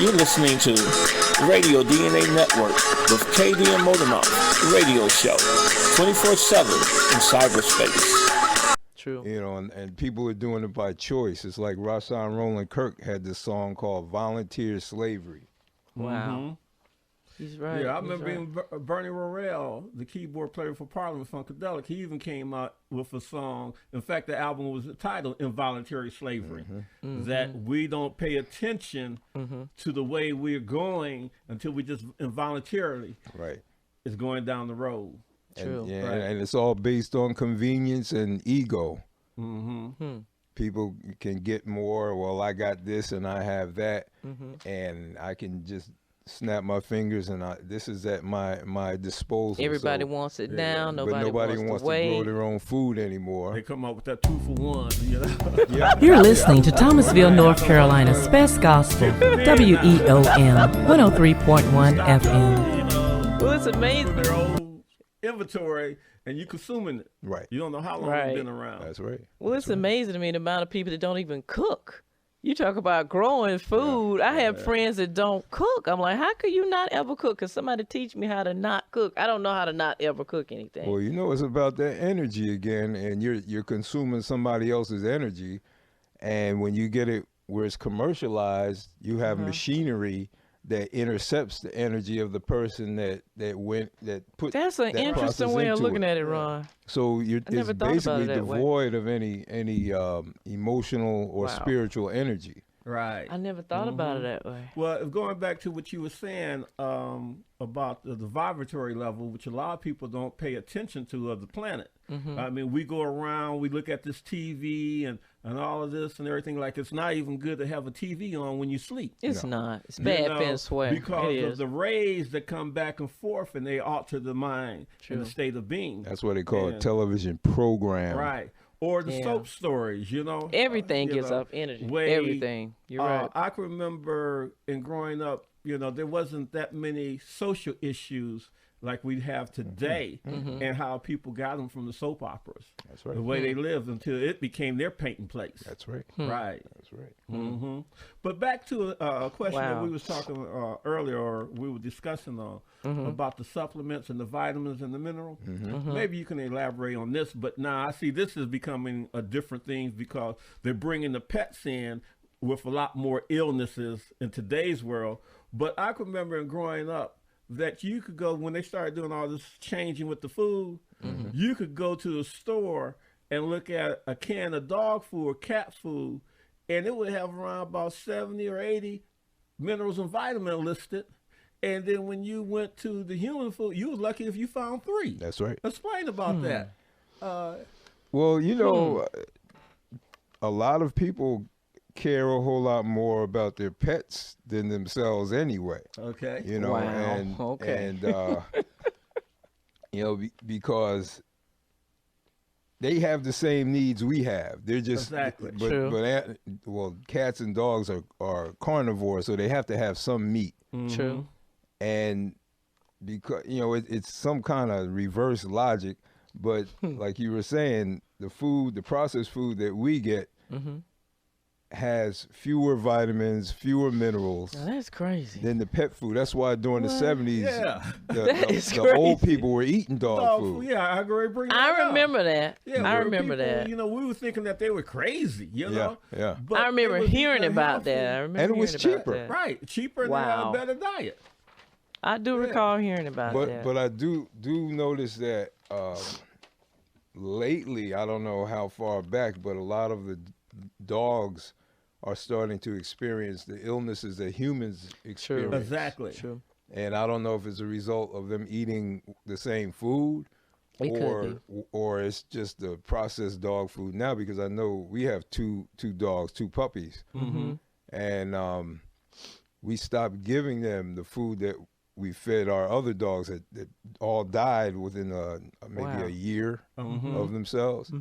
You're listening to Radio DNA Network with Kaye Dee and Motormouth Radio Show, 24/7 in cyberspace. True. You know, and people are doing it by choice. It's like Rashawn Roland Kirk had this song called Volunteer Slavery. Wow. He's right. Yeah, I remember Bernie Worrell, the keyboard player for Parliament Funkadelic, he even came out with a song. In fact, the album was titled Involuntary Slavery. That we don't pay attention to the way we're going until we just involuntarily is going down the road. True. And it's all based on convenience and ego. People can get more. Well, I got this and I have that, and I can just snap my fingers and this is at my disposal. Everybody wants it now. Nobody wants to grow their own food anymore. They come up with that 2 for 1. You know? You're listening to Thomasville, North Carolina's best gospel, WEOM 103.1 FM. You know, Well, it's amazing. their own inventory, and you consuming it. Right. You don't know how long it's been around. That's right. Well, it's amazing to me the amount of people that don't even cook. You talk about growing food. I have friends that don't cook. I'm like, how could you not ever cook? Because somebody teach me how to not cook. I don't know how to not ever cook anything. Well, you know, it's about that energy again, and you're consuming somebody else's energy, and when you get it where it's commercialized, you have machinery that intercepts the energy of the person that put. That's an interesting way of looking at it, Ron. So it's basically devoid way. of any emotional or spiritual energy. Right. I never thought about it that way. Well, going back to what you were saying about the vibratory level, which a lot of people don't pay attention to of the planet. I mean, we go around, we look at this TV and all of this and everything. Like, it's not even good to have a TV on when you sleep. It's not. It's bad feng shui. Because of the rays that come back and forth, and they alter the mind and the state of being. That's what they call a television program. Right. Or the soap stories, you know. Everything gives up energy. Everything. You're right. I can remember in growing up, you know, there wasn't that many social issues like we have today, and how people got them from the soap operas. That's right. The way they lived until it became their painting place. That's right. Right. That's right. But back to a question that we was talking earlier, or we were discussing about the supplements and the vitamins and the minerals. Maybe you can elaborate on this, but now I see this is becoming a different thing because they're bringing the pets in with a lot more illnesses in today's world. But I can remember in growing up, that you could go, when they started doing all this changing with the food, you could go to the store and look at a can of dog food or cat food, and it would have around about 70 or 80 minerals and vitamins listed. And then when you went to the human food, you was lucky if you found 3. That's right. Explain about that. Well, you know, a lot of people care a whole lot more about their pets than themselves anyway. Okay. You know, and you know, because they have the same needs we have. They're just well, cats and dogs are carnivores, so they have to have some meat. True. And because, you know, it's some kind of reverse logic, but like you were saying, the processed food that we get has fewer vitamins, fewer minerals. Now, that's crazy. Than the pet food. That's why during the 70s, the old people were eating dog food. Yeah, I agree. I remember that. Yeah, I remember that. You know, we were thinking that they were crazy, you know? Yeah. But I remember hearing about that. And it was cheaper. Right, cheaper and they had a better diet. I do recall hearing about that. But I do notice that lately, I don't know how far back, but a lot of the dogs are starting to experience the illnesses that humans experience. Exactly. True. And I don't know if it's a result of them eating the same food or it's just the processed dog food now, because I know we have two dogs, 2 puppies. And we stopped giving them the food that we fed our other dogs that all died within maybe a year of themselves.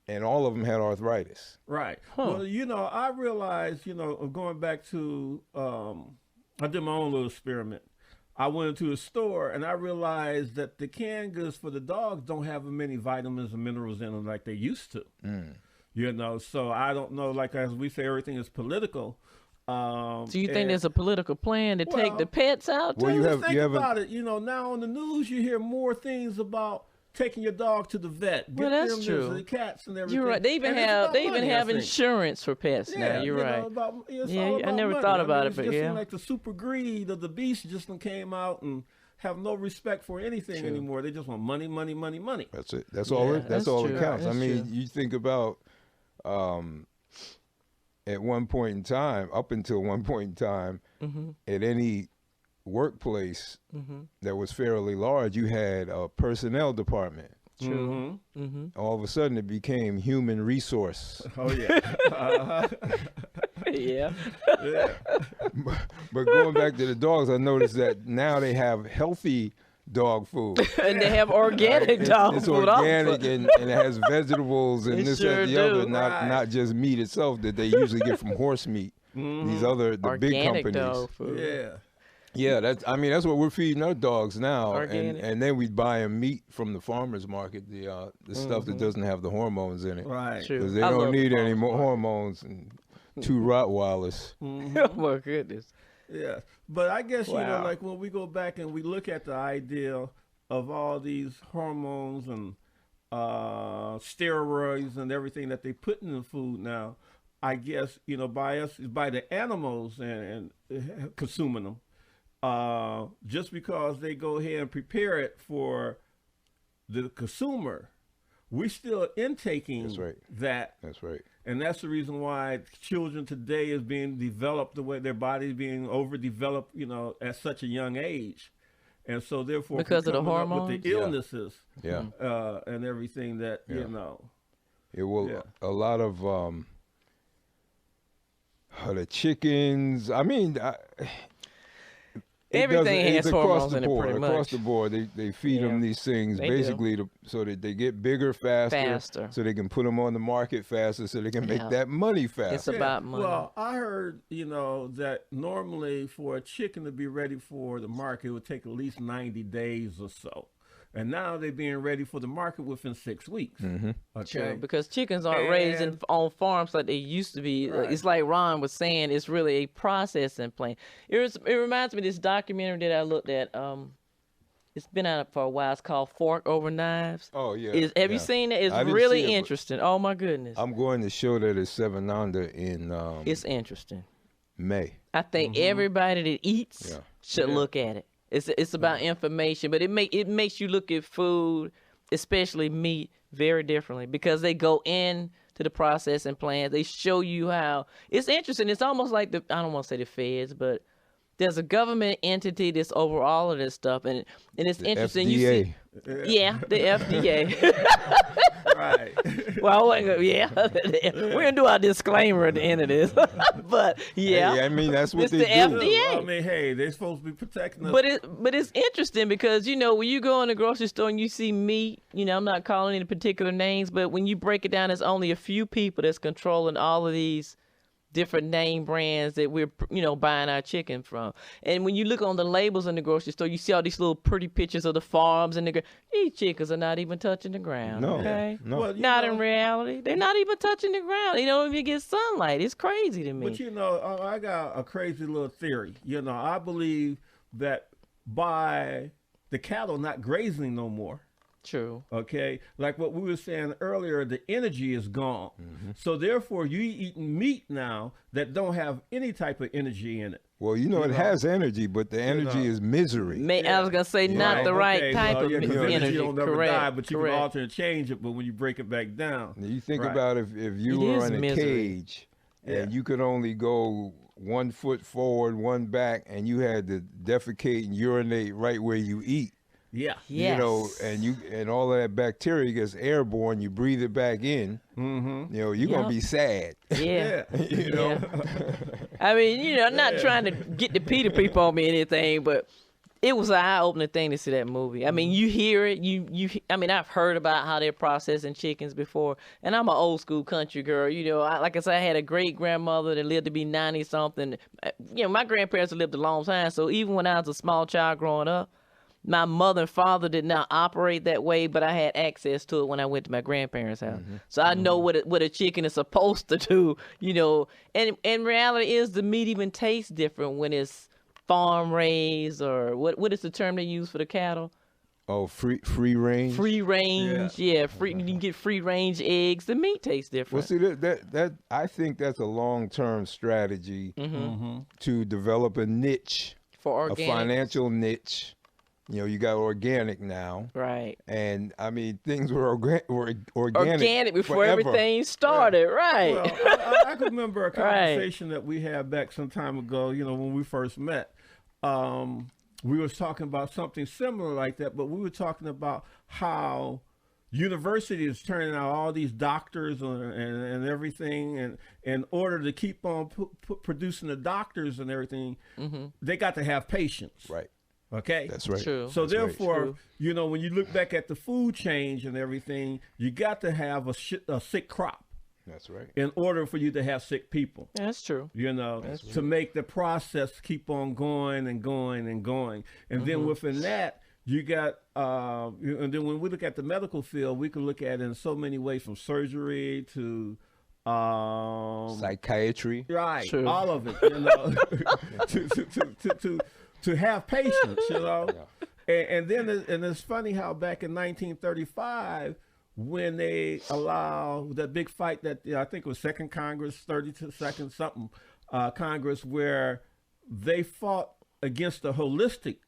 And all of them had arthritis. Right. Well, you know, I realized, you know, going back to, I did my own little experiment. I went into a store and I realized that the canned goods for the dogs don't have as many vitamins and minerals in them like they used to. You know, so I don't know, like as we say, everything is political. So you think there's a political plan to take the pets out? Well, too? Think about it. Now on the news you hear more things about taking your dog to the vet. Well, that's true. The cats and everything. You're right. They even have insurance for pets now. You're right. I never thought about it, but it just like the super greed of the beast just came out and have no respect for anything anymore. They just want money, money, money, money. That's it. That's all. That's all true. that counts. That's you think about at one point in time, up until one point in time, at any workplace that was fairly large, you had a personnel department. True. All of a sudden, it became human resource. Oh yeah. Yeah. But going back to the dogs, I noticed that now they have healthy dog food. And they have organic dog it's food. organic and it has vegetables and this and the other, not just meat itself that they usually get from horse meat. These other big companies. Dog food. Yeah, that's what we're feeding our dogs now, Organic. and then we buy them meat from the farmers market, the stuff that doesn't have the hormones in it, Right. because they don't need any more hormones and 2 Rottweilers. Oh my goodness. Yeah, but I guess like when we go back and we look at the idea of all these hormones and steroids and everything that they put in the food now, I guess by the animals and consuming them. Just because they go ahead and prepare it for the consumer, we're still intaking that. That's right. And that's the reason why children today is being developed the way their body's being overdeveloped, at such a young age. And so therefore, because of the hormones, with the illnesses, and everything that, It will, a lot of the chickens, everything has hormones in it pretty much. Across the board, they feed them these things basically so that they get bigger faster, so they can put them on the market faster, so they can make that money faster. It's about money. Well, I heard, that normally for a chicken to be ready for the market, it would take at least 90 days or so. And now they're being ready for the market within 6 weeks. Okay, True, because chickens aren't raised on farms like they used to be. Right. It's like Ron was saying, it's really a processing plant. It reminds me of this documentary that I looked at. It's been out for a while. It's called Fork Over Knives. Oh, yeah. Have you seen it? It's really interesting. Oh, my goodness. I'm going to show that at Sevananda in it's interesting. May. I think everybody that eats should look at it. It's about information, but it makes you look at food, especially meat, very differently, because they go in to the processing plant. They show you how. It's interesting. It's almost like I don't want to say the feds, but there's a government entity that's over all of this stuff, and it's the interesting. FDA. You see, the FDA. Right. Well, we're gonna do our disclaimer at the end of this, but that's what it's they the do. FDA. They're supposed to be protecting us. But it's interesting because when you go in the grocery store and you see meat, I'm not calling any particular names, but when you break it down, there's only a few people that's controlling all of these different name brands that we're buying our chicken from. And when you look on the labels in the grocery store, you see all these little pretty pictures of the farms and these chickens are not even touching the ground. No, okay, no. Well, not in reality. They're not even touching the ground. They don't even get sunlight. It's crazy to me. But I got a crazy little theory. I believe that by the cattle not grazing no more. True. Okay, like what we were saying earlier, the energy is gone. So therefore, you eating meat now that don't have any type of energy in it. Well, it has energy, but the energy is misery. I was gonna say not the right type of energy. You don't never Correct. die, but you can alter and change it. But when you break it back down, you think about if you were in a cage and you could only go 1 foot forward, 1 back, and you had to defecate and urinate right where you eat. Yeah. Yes. And all of that bacteria gets airborne. You breathe it back in. You're gonna be sad. Yeah. Yeah. I'm not trying to get the Peter people on me or anything, but it was an eye-opening thing to see that movie. You hear it. I've heard about how they're processing chickens before, and I'm an old school country girl. Like I said, I had a great grandmother that lived to be 90 something. My grandparents lived a long time, so even when I was a small child growing up, My mother and father did not operate that way, but I had access to it when I went to my grandparents' house. So I know what a chicken is supposed to do, And reality is the meat even tastes different when it's farm raised, or what is the term they use for the cattle? Oh, free range. Free range, free. You can get free range eggs. The meat tastes different. Well, see that I think that's a long-term strategy to develop a niche, for organic, a financial niche. You got organic now, right? And I mean, things were organic before forever. Everything started, right? Well, I could remember a conversation that we had back some time ago. When we first met. We was talking about something similar like that, but we were talking about how university is turning out all these doctors and everything, and in order to keep on producing the doctors and everything, they got to have patience. Right. Okay. That's right. True. So That's therefore, right. When you look back at the food change and everything, you got to have a sick crop. That's right. In order for you to have sick people. That's true. To make the process keep on going and going and going. And then within that, you got, and then when we look at the medical field, we can look at it in so many ways, from surgery to psychiatry. Right. True. All of it, to have patience, And then it's funny how back in 1935, when they allow that big fight that I think it was Second Congress, 32nd something Congress, where they fought against the holistic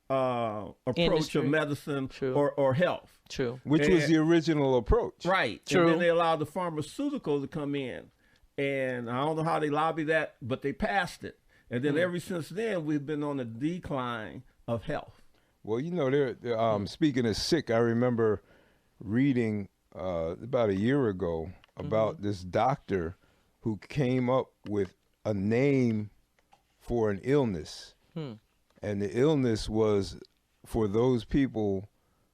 approach Industry. of medicine True. or health. True. Which was the original approach. Right. True. And then they allowed the pharmaceutical to come in. And I don't know how they lobbied that, but they passed it. And then ever since then, we've been on a decline of health. Well, speaking of sick, I remember reading about a year ago about this doctor who came up with a name for an illness. And the illness was for those people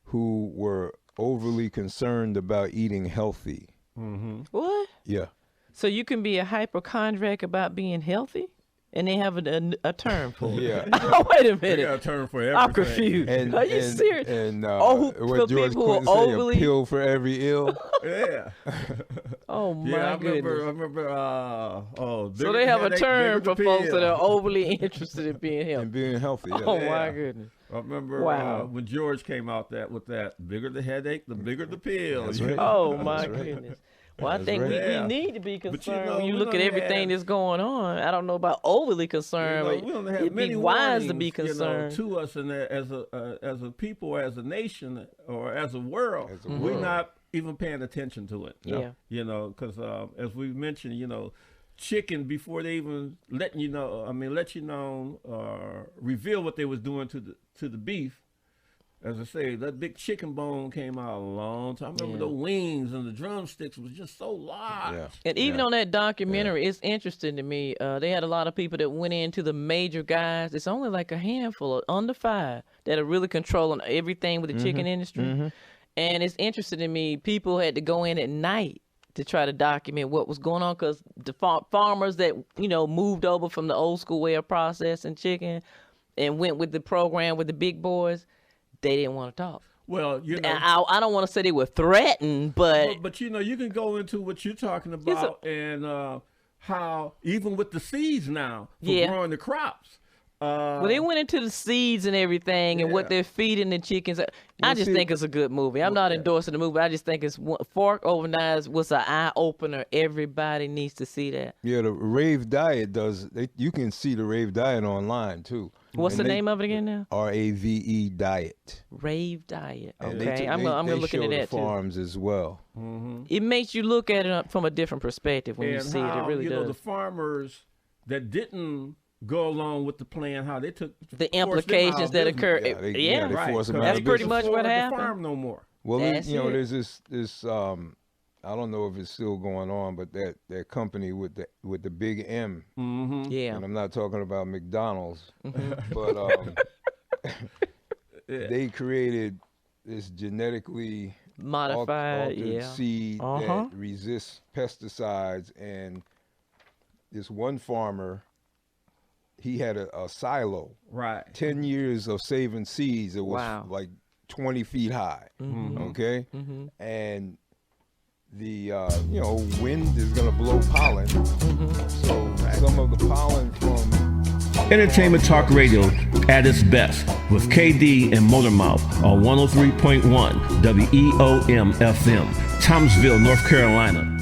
who were overly concerned about eating healthy. What? Yeah. So you can be a hypochondriac about being healthy? And they have a term for it. Yeah. Wait a minute. They got a term for everything. I'm confused. Are you serious? And for what George people who Clinton are say, overly... a pill for every ill. Yeah. Oh my I goodness. remember. So they have a term for folks that are overly interested in being And healthy. being healthy. Yeah. Oh my goodness. I remember when George came out with that, bigger the headache, the bigger the pill. That's right. Oh my That's right. goodness. Well, I That's think right. we need to be concerned when you we look at don't everything that's going on. I don't know about overly concerned, we but don't have it'd many be wise to warnings, be concerned. to us and as a people, as a nation, or as a world. We're not even paying attention to it. Yeah. Because as we mentioned, chicken, before they even let you know, reveal what they was doing to the beef. As I say, that big chicken bone came out a long time. I remember the wings and the drumsticks was just so large. Yeah. And even on that documentary, it's interesting to me. They had a lot of people that went into the major guys. It's only like a handful, under 5, that are really controlling everything with the chicken industry. And it's interesting to me. People had to go in at night to try to document what was going on, because the farmers that moved over from the old school way of processing chicken and went with the program with the big boys, they didn't want to talk. Well, I don't want to say they were threatened, but you can go into what you're talking about and how even with the seeds now for growing the crops. Well, they went into the seeds and everything and what they're feeding the chickens. I just think it's a good movie. I'm not endorsing the movie. I just think it's Fork Over Knives was an eye opener. Everybody needs to see that. Yeah, the rave diet you can see the rave diet online too. What's the name of it again now? RAVE diet. Rave diet. And Okay, I'm gonna look into that too. Farms as well. It makes you look at it from a different perspective when you see it. It really does. The farmers that didn't go along with the plan, how they took the implications that occur. They forced them out That's of pretty business. much what happened. Farm no more. Well, That's there's this I don't know if it's still going on, but that company with the big M. Yeah. And I'm not talking about McDonald's, but they created this genetically modified altered seed that resists pesticides, and this one farmer he had a silo. Right. 10 years of saving seeds. It was like 20 feet high. Okay. And the wind is going to blow pollen. So some of the pollen from Entertainment Talk Radio at its best with Kaye Dee and Motormouth on 103.1 WEOM FM, Thomasville, North Carolina.